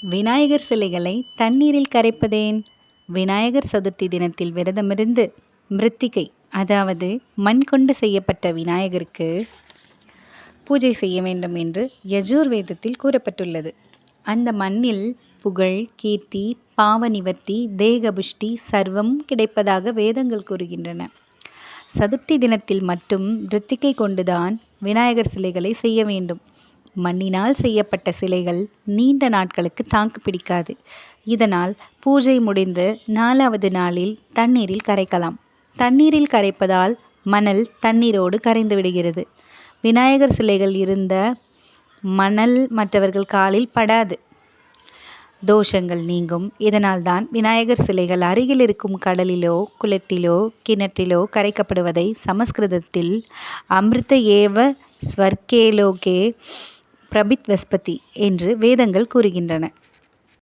விநாயகர் சிலைகளை தண்ணீரில் கரைப்பதேன்? விநாயகர் சதுர்த்தி தினத்தில் விரதமிருந்து மிருத்திகை, அதாவது மண் கொண்டு செய்யப்பட்ட விநாயகருக்கு பூஜை செய்ய வேண்டும் என்று யஜுர்வேதத்தில் கூறப்பட்டுள்ளது. அந்த மண்ணில் புகழ், கீர்த்தி, பாவ நிவர்த்தி, தேகபுஷ்டி சர்வம் கிடைப்பதாக வேதங்கள் கூறுகின்றன. சதுர்த்தி தினத்தில் மட்டும் மிருத்திகை கொண்டுதான் விநாயகர் சிலைகளை செய்ய வேண்டும். மண்ணினால் செய்யப்பட்ட சிலைகள் நீண்ட நாட்களுக்கு தாக்கு பிடிக்காது. இதனால் பூஜை முடிந்து 4வது நாளில் தண்ணீரில் கரைக்கலாம். தண்ணீரில் கரைப்பதால் மணல் தண்ணீரோடு கரைந்து விடுகிறது. விநாயகர் சிலைகள் இருந்த மணல் மற்றவர்கள் காலில் படாது. தோஷங்கள் நீங்கும். இதனால்தான் விநாயகர் சிலைகள் அருகில் இருக்கும் கடலிலோ குளத்திலோ கிணற்றிலோ கரைக்கப்படுவதை சமஸ்கிருதத்தில் அமிர்த ஏவ ஸ்வர்கேலோகே பிரபித்வஸ்பதி என்று வேதங்கள் கூறுகின்றன.